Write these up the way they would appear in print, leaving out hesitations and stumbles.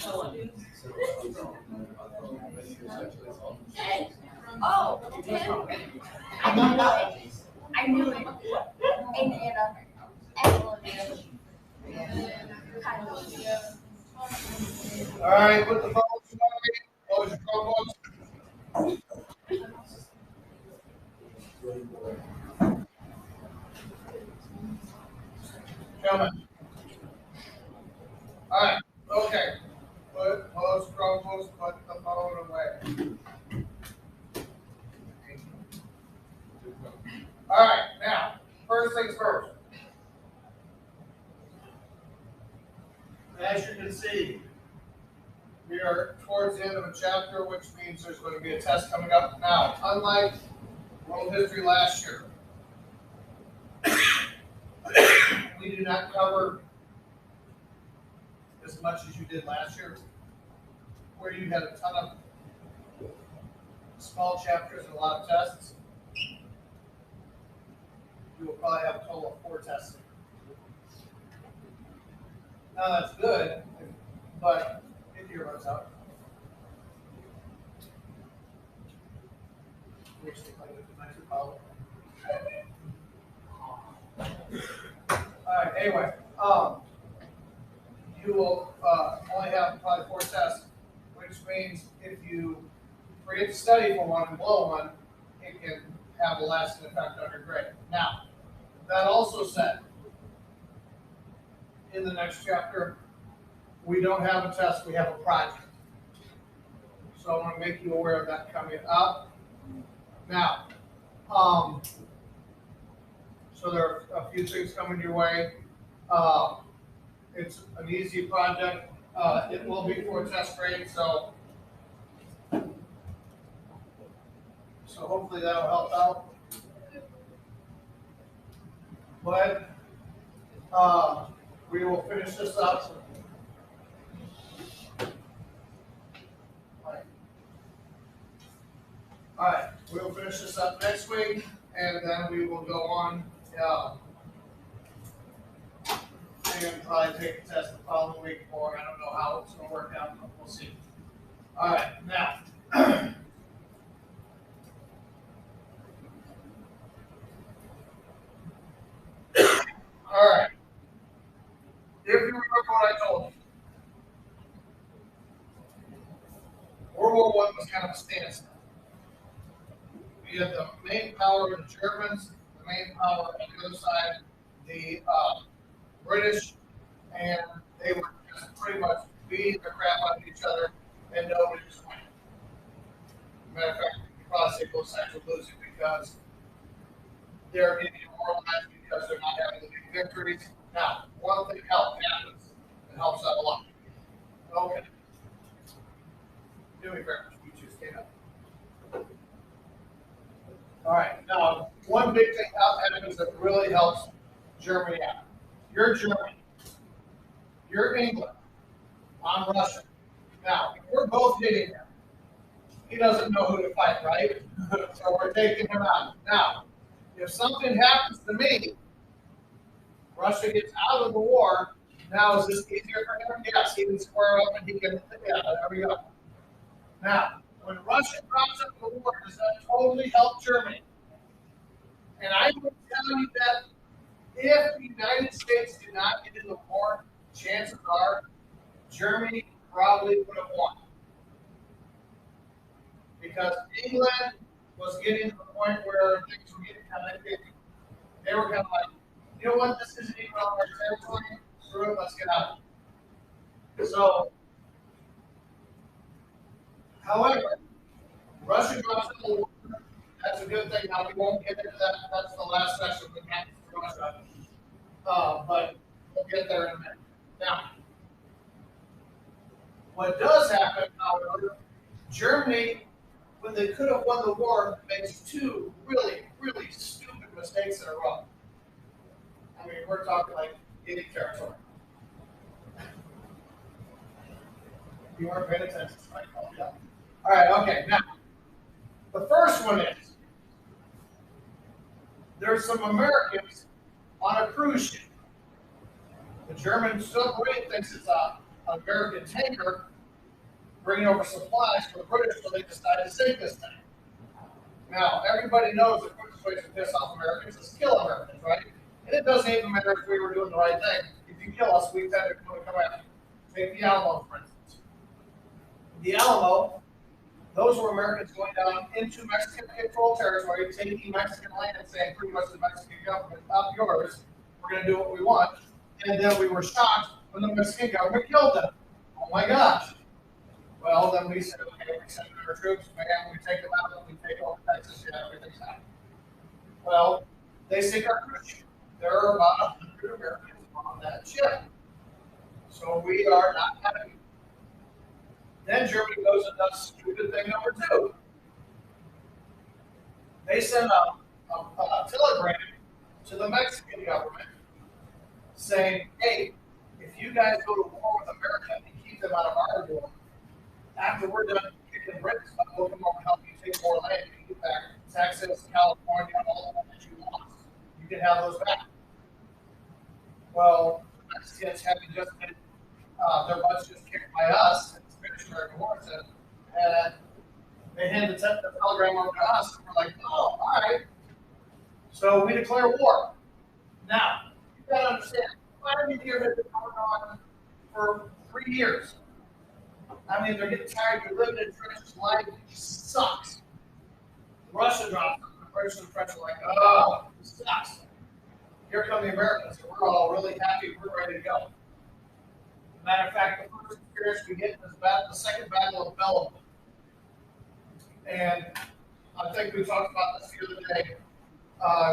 Oh, I knew it. I knew it. And All right, put the phones away. Close your Chromebooks. Gentlemen. All right, okay. Close Chromebooks, put the phone away. All right, now, first things first. As you can see, we are towards the end of a chapter, which means there's going to be a test coming up now. Unlike world history last year, we do not cover as much as you did last year, where you had a ton of small chapters and a lot of tests. You will probably have a total of 4 tests. Now that's good, but if your runs out. Alright, anyway, you will only have probably 4 tests, which means if you forget to study for one and blow one, it can have a lasting effect on your grade. Now, that also said, in the next chapter, we don't have a test, we have a project. So I want to make you aware of that coming up. Now, so there are a few things coming your way. It's an easy project. It will be for test grade, so hopefully that'll help out. But we will finish this up. All right, we'll finish this up next week, and then we will go on and probably take a test the following week, or I don't know how it's going to work out, but we'll see. All right, now. All right. If you remember what I told you, World War I was kind of a standstill. We had the main power of the Germans, the main power on the other side, the British, and they were just pretty much beating the crap out of each other, and nobody was winning. Matter of fact, you probably say both sides are losing because they're getting demoralized because they're not having the big victories. Now, one thing happens. It helps out a lot. Okay. Do me very much. You two stand up. All right. Now, one big thing happens that really helps Germany out. You're Germany. You're England. I'm Russia. Now, if we're both hitting him, he doesn't know who to fight, right? So we're taking him out. Now, if something happens to me, Russia gets out of the war. Now, is this easier for him? Yes, he can square up and he can, yeah, there we go. Now, when Russia drops out of the war, does that totally help Germany? And I will tell you that if the United States did not get in the war, chances are Germany probably would have won. Because England was getting to the point where things were getting kind of iffy. They were kind of like, you know what, this isn't even on our territory, screw it, let's get out. So, however, Russia drops out of the war. That's a good thing. Now, we won't get into that. That's the last section of Russia. But we'll get there in a minute. Now, what does happen, however, Germany, when they could have won the war, makes 2 really, really stupid mistakes in a row. I mean, we're talking like getting territory. You weren't paying attention, so I called you up. All right, okay. Now, the first one is there's some Americans on a cruise ship. The German submarine thinks it's a an American tanker bringing over supplies for the British, so they decided to sink this thing. Now, everybody knows the quickest way to piss off Americans is kill Americans, right? And it doesn't even matter if we were doing the right thing. If you kill us, we tend to come after you. Take the Alamo, for instance. The Alamo, those were Americans going down into Mexican controlled territory, taking Mexican land and saying pretty much the Mexican government, not yours, we're going to do what we want. And then we were shocked when the Mexican government killed them. Oh my gosh. Well, then we said, okay, we send our troops, man, we take them out, we take over Texas, yeah, everything's happy. Well, they sink our cruise ship. There are about 100 Americans on that ship. So we are not happy. Then Germany goes and does stupid thing number two. They send a telegram to the Mexican government saying, hey, if you guys go to war with America and keep them out of our war, after we're done kicking Britain's butt, we'll come over and help you take more land and get back Texas, California, all the land that you lost. You can have those back. Well, the Mexicans having just been their butts just kicked by us in the Spanish-American War, and they hand the telegram over to us, and we're like, oh, all right. So we declare war. Now, you got to understand, climate here has been going on for 3 years. I mean, they're getting tired. You're living in trenches. Life sucks. Russia drops them. The British and the French are like, oh, this sucks. Here come the Americans. So we're all really happy. We're ready to go. Matter of fact, the first experience we get is the Second Battle of Belgium. And I think we talked about this the other day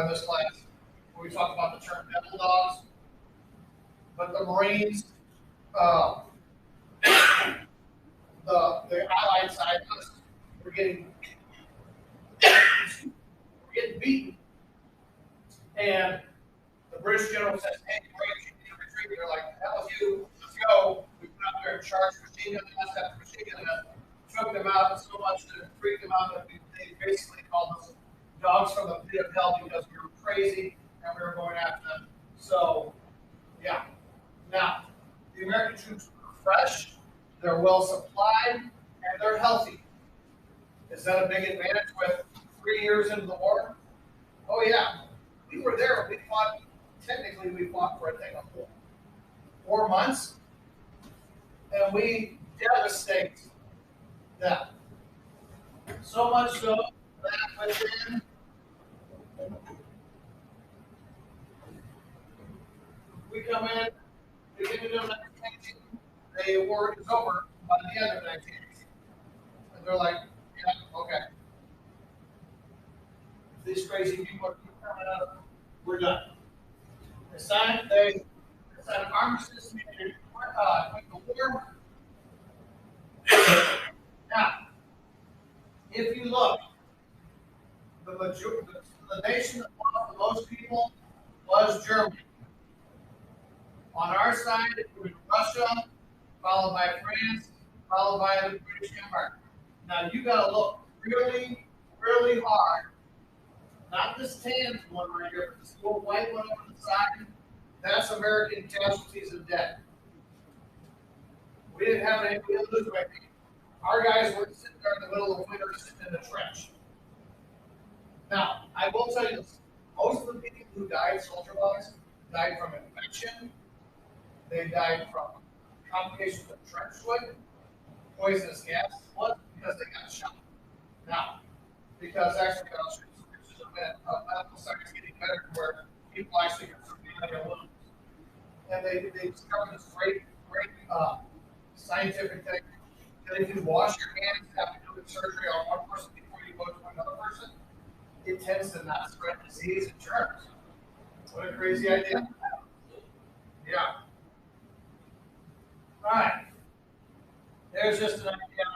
in this class, where we talked about the term devil dogs. But the Marines, the Allied side, we're getting beaten. And the British general says, hey, Marines, you need to retreat. They're like, hell with you, let's go. We went out there and charged machine gun nest after machine gun nest, took them out so much to freak them out that they basically called us dogs from the pit of hell because we were crazy and we were going after them. So, yeah. Now, the American troops are fresh, they're well supplied, and they're healthy. Is that a big advantage with 3 years into the war? Oh, yeah. We were there. We fought, technically, we fought for, I think, 4 months, and we devastate them. So much so that within we come in, beginning of 1918, the war is over by the end of 1918. And they're like, yeah, okay. These crazy people are coming out, we're done. They signed an armistice in the war. Now, if you look, the nation that lost the most people was Germany. On our side, it was Russia, followed by France, followed by the British Empire. Now, you got to look really, really hard. Not this tan one right here, but this little white one over the side. That's American casualties and dead. We didn't have any, we didn't lose anything. Our guys were sitting there in the middle of the winter, sitting in the trench. Now, I will tell you this. Most of the people who died soldier-wise died from infection. They died from complications of trench foot, poisonous gas, blood, because they got shot. Now, because actually, I'll show you some pictures of medical science getting better where people actually get some better wounds. And they discovered this great scientific thing that if you wash your hands after doing surgery on one person before you go to another person, it tends to not spread disease and germs. What a crazy idea. Yeah. All right. There's just an idea.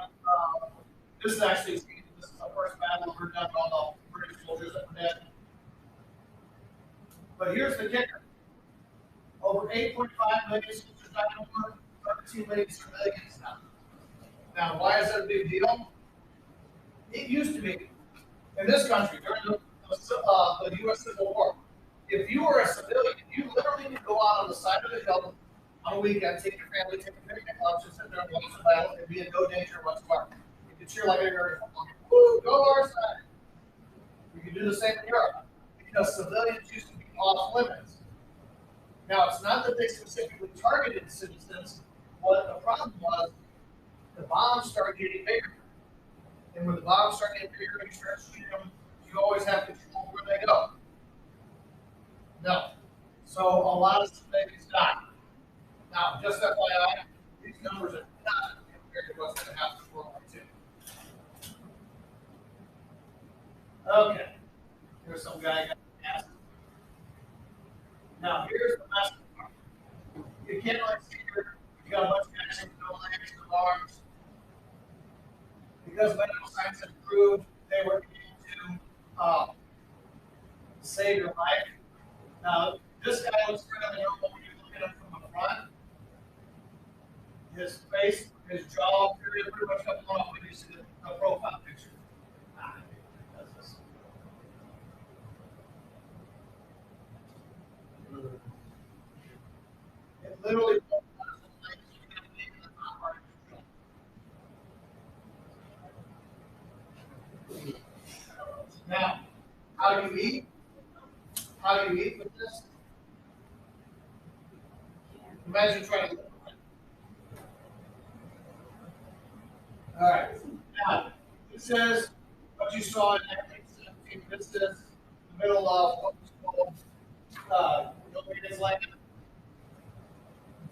This is actually, this is the first battle we're done with all the British soldiers that were dead. But here's the kicker. Over 8.5 million soldiers died in the war, 13 million civilians now. Now, why is that a big deal? It used to be, in this country, during the U.S. Civil War, if you were a civilian, you literally could go out on the side of the hill on a weekend, take your family, take a picnic lunch, and sit there and watch the battle and be in no danger whatsoever. You can cheer like a American football. Woo, go our side. You can do the same in Europe because civilians used to be off limits. Now, it's not that they specifically targeted citizens. What the problem was, the bombs started getting bigger. And when the bombs start getting bigger and you start shooting them, you always have control where they go. No. So a lot of civilians died. Now, just FYI, these numbers are not compared to what's going to happen in World War II. Okay. Here's some guy got asked. Now, here's the best part. You can't like see here, you got a bunch of guys with no legs, no arms. Because medical science improved, they were able to save your life. Now, this guy looks fairly normal when you look at him from the front. His face, his jaw, pretty much comes off when you see the profile picture. It literally. Now, how do you eat? How do you eat with this? Imagine trying to live with it. All right. Now, it says what you saw in 1917. This is the middle of what was called Nobody's Land.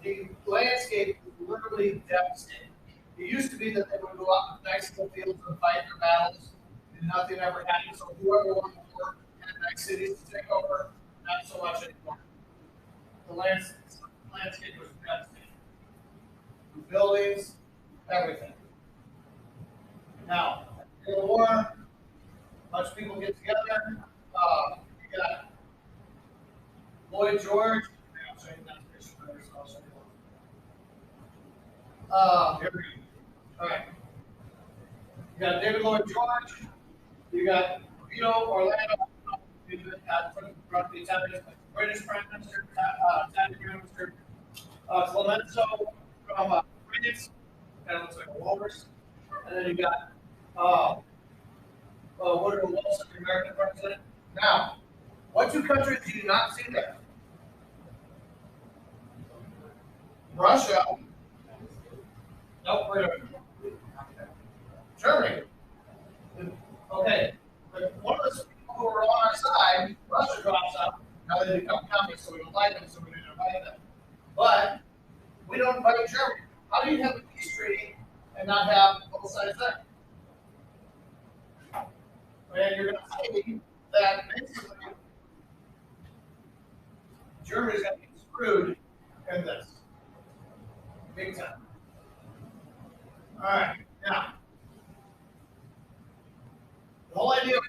The landscape was literally devastating. It used to be that they would go out in nice little fields and fight their battles, and nothing ever happened. So whoever won the war had nice cities to take over. Not so much anymore. The landscape was devastating. The buildings, everything. Now, in the war, a bunch of people get together. You got Lloyd George. I'll show you that picture first. I'll show you. Here we go. All right. You got David Lloyd George. You got Vito Orlando. You got the Italian British Prime Minister, Italian Prime Minister Clemenceau from France. Kind of looks like a walrus. And then you got Woodrow Wilson, the American president. Now, what two countries do you not see there? Russia. Nope, wait a minute. Germany. Okay, but one of the people who are on our side, Russia drops out. Now they become communists, so we don't like them, so we didn't invite them. But we don't invite Germany. How do you have a peace treaty and not have both sides there? And you're going to see that basically Germany's going to get screwed in this. Big time. All right, now. The whole idea of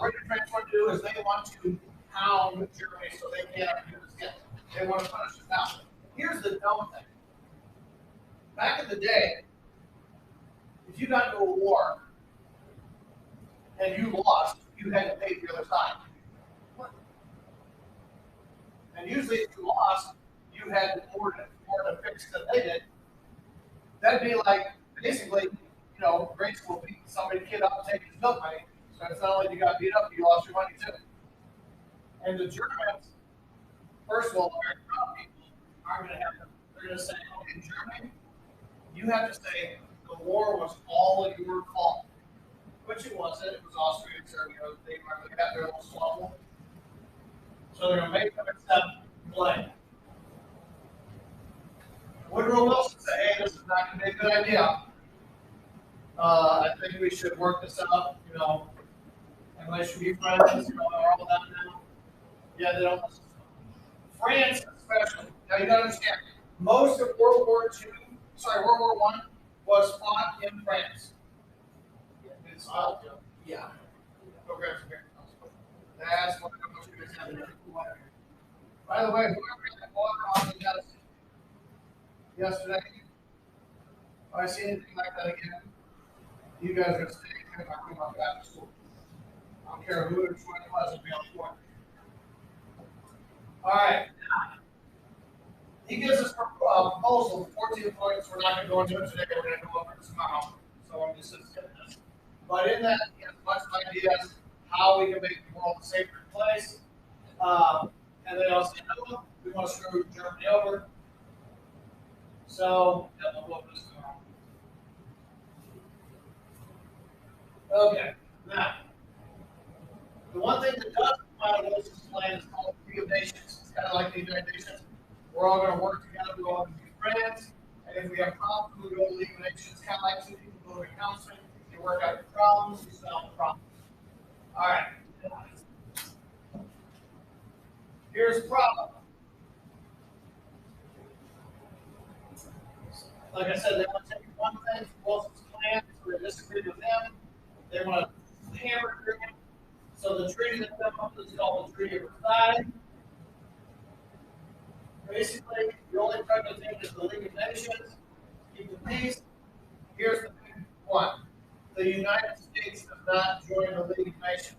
Britain France want to do is they want to pound Germany so they can't do this again. They want to punish us. Now, here's the dumb thing. Back in the day, if you got into a war and you lost, you had to pay for the other side. And usually, if you lost, you had more to fix than they did. That'd be like basically, grade school beating somebody kid up and taking his milk money. So it's not only you got beat up, you lost your money too. And the Germans, first of all, American people are going to have to. They're going to say, okay, Germany, you have to say the war was all your fault, which it wasn't. It was Austria and Serbia. They got their own squabble. So they're going to make them accept blame. Woodrow Wilson said, hey, this is not going to be a good idea. I think we should work this out, and they should be friends, all that now. Yeah, they don't listen. France, especially. Now you gotta understand, most of World War I was fought in France. It's yeah. Programs here. That's what I want you guys have. By the way, whoever had water on the desk yesterday, if I see anything like that again, you guys are staying here and I'm going back to school. I don't care who it was, it'll be on the floor. All right. He gives us a proposal, 14 points. We're not going to go into it today. We're going to go over it tomorrow. So I'm just skipping this. But in that, he has a bunch of ideas how we can make the world a safer place. And they all say, no, we want to screw Germany over. So, yeah, we'll go over this tomorrow. Okay, now, the one thing that does come out of this plan is called the League of Nations. It's kind of like the United Nations. We're all going to work together to all be friends. And if we have problems, we go to the League of Nations. It's kind of like two people go to counseling. You work out your problems, you solve the problem. All right. Here's the problem. Like I said, they want to take one thing from Wilson's plan, so they disagree with him. They want to hammer through it. So the treaty that they come up with is called the Treaty of Versailles. Basically, the only pregnant thing is the League of Nations. Keep the peace. Here's the big one. The United States does not join the League of Nations.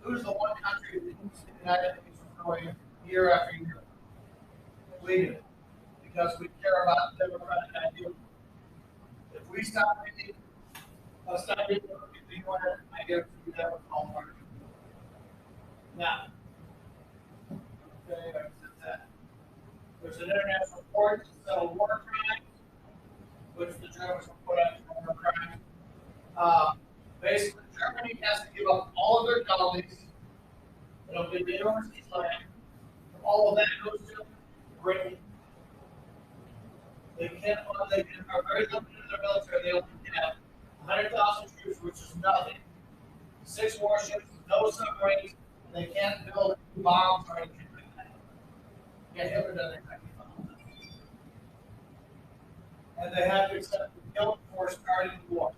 Who's the one country that keeps the United Nations going year after year? We do. Because we care about democratic ideals. If we stop being the UN, I guarantee you that would fall apart. Now, okay, I said that. There's an international court to settle war crimes, which the Germans will put out for war crimes. Basically, Germany has to give up all of their colonies. They don't give the overseas land. All of that goes to Britain. They are very limited in their military. They only have 100,000 troops, which is nothing. 6 warships, no submarines. They can't build bombs or anything like that. Yeah, Hitler doesn't exactly follow that. And they have to accept the guilt for starting the war.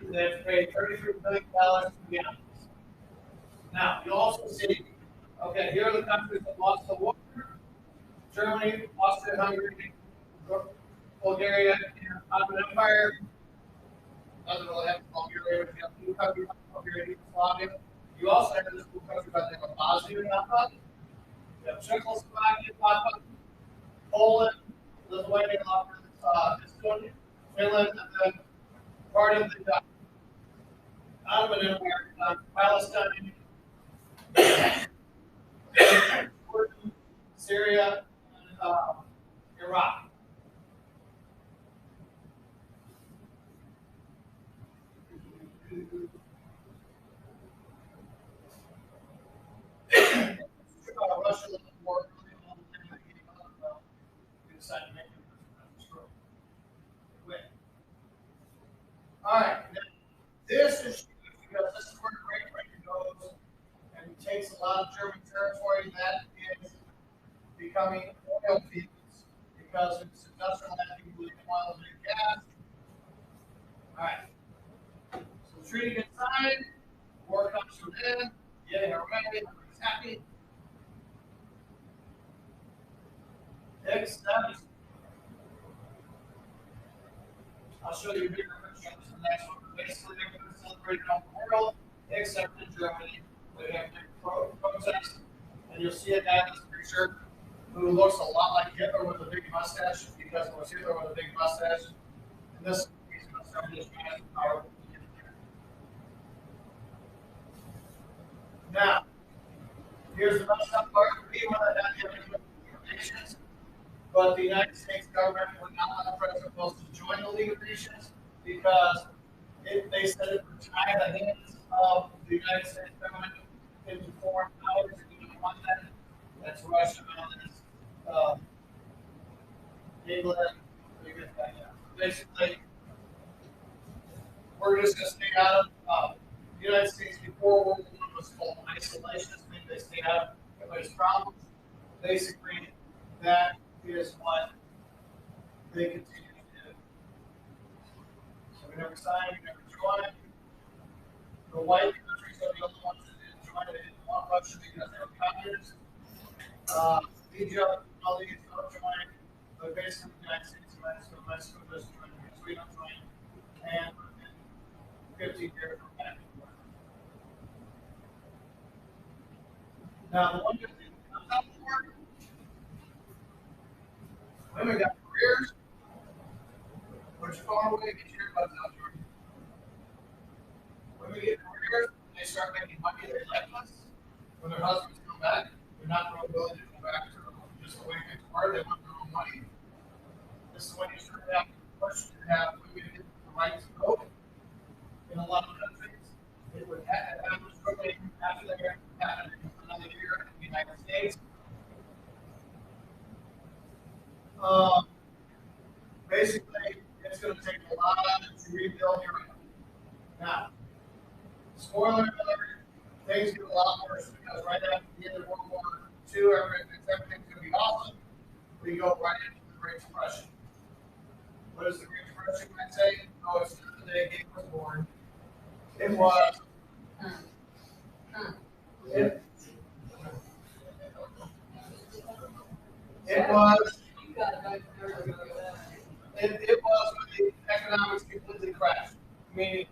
They have to pay $33 billion to be honest. Now, you also see, okay, here are the countries that lost the war. Germany, Austria-Hungary, Bulgaria, and Ottoman Empire. Doesn't really have Bulgaria, but you have 2 countries, Bulgaria and Yugoslavia. You also have this cool country by the name of Bosnia and Albania. You have Czechoslovakia, Poland, Lithuania, Estonia, Finland, and then part of the Ottoman Empire, Palestine, Turkey, Syria, and Iraq. Russia left the war really all the time they gave up. Well, we decided to make it win. All right. Now, this is huge because this is where Great Britain goes and takes a lot of German territory that is becoming oil fields because it's industrial activity, oil and gas. All right. So the treaty gets signed, war comes to an end, yay, hooray, everybody's happy. Next steps. I'll show you a bigger picture of the next one. Basically, they're going to celebrate around the world, except in Germany. They have big protests, and you'll see a guy in this picture who looks a lot like Hitler with a big mustache because it was Hitler with a big mustache. And this he's going to start his massive power. Now, here's the messed up part. We want to have nations, but the United States government would not allow President Wilson to join the League of Nations because they said it would tie the hands of the United States government into foreign powers. We don't want that. That's Russia, England, basically, we're just going to stay out of the United States before World War I was called isolationist, meaning they stayed out of everybody's problems. Basically, that is what they continue to do. So we never signed, we never joined. The white countries are the only ones that didn't join. They didn't want Russia because they were communists. Egypt, all these don't join. But basically, the United States and Mexico doesn't join because we don't join. And within 15 years, we're back to work. Now, the one good thing that comes out of work, women way to get your buzz out, Jordan. When we get careers, they start making money, they like us. When their husbands come back, they're not really willing to go back to just the way things were. They want their own money. This is when you start to have to push to have women get the right to vote. In a lot of countries, it would happen shortly after they happened in another year in the United States. Um, Basically, it's going to take a lot to rebuild Europe. Now, spoiler alert, things get a lot worse because right after the end of World War II, everything's going to be awesome. We go right into the Great Depression. What is the Great Depression, you might say? Oh, it's not the day Gabe was born. It was. It, it was. It was when the economics completely crashed, meaning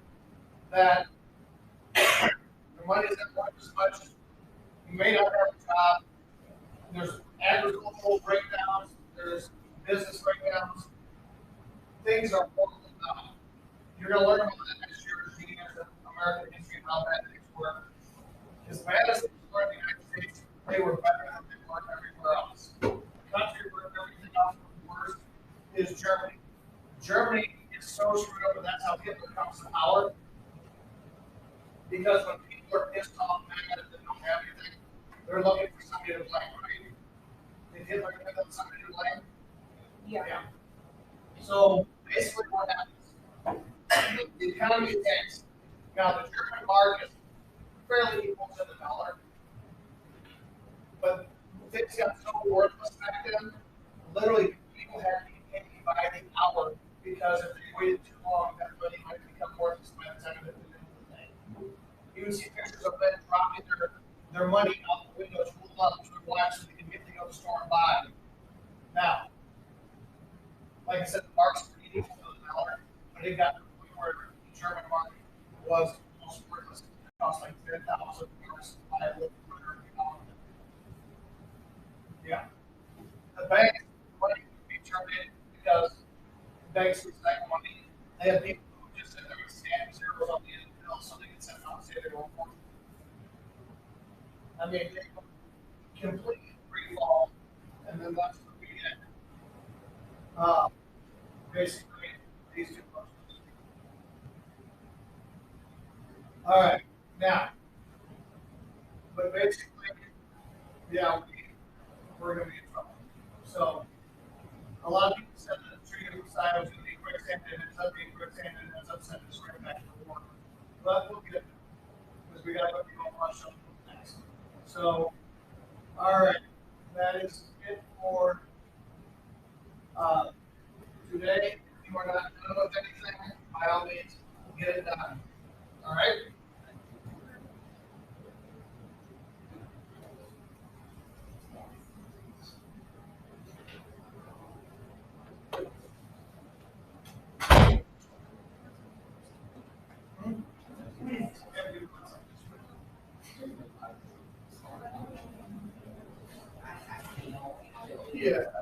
that the money's not worth as much. You may not have a job. There's agricultural breakdowns. There's business breakdowns. Things are horrible now. You're going to learn about that next year as juniors in American history and how bad things were. As bad as things were in the United States, they were better than they were everywhere else. The country where everything else was worse is Germany. Germany is so screwed up, and that's how Hitler comes to power. Because when people are pissed off, mad, and they don't have anything, they're looking for somebody to blame, right? Did Hitler give them somebody to blame? Yeah. So basically, what happens? The economy tanks. Now, the German mark is fairly equal to the dollar, but things got so worthless back then. Literally, people had to be paid by the hour because if they waited too long, that money might become worthless by the time of the end of the day. You would see pictures of men dropping their money out the window to hold up to watch so they can get to go to the store and buy. Now, like I said, the marks were equal to the dollar, but it got to the point where the German mark was almost worthless. It cost like 10,000 marks to buy a little further. Yeah. The banks money would be turned in because banks recycle money. They have people who just sit there with stamp zeros on the end of the bill so they can send out and say they were worth. I mean, they completely free fall, and then that's what we get. Uh, Basically, these two questions. All right, now, but basically, yeah, we're going to be in trouble. So, a lot of people said that the Treaty of Versailles was going to be quicksand, and it ends up being quicksand, and it ends up sending us right back to the war. But we'll get it because we got to go through all Russia next. So, all right, that is it for today. If you are not done with anything, by all means, get it done. All right. Yeah.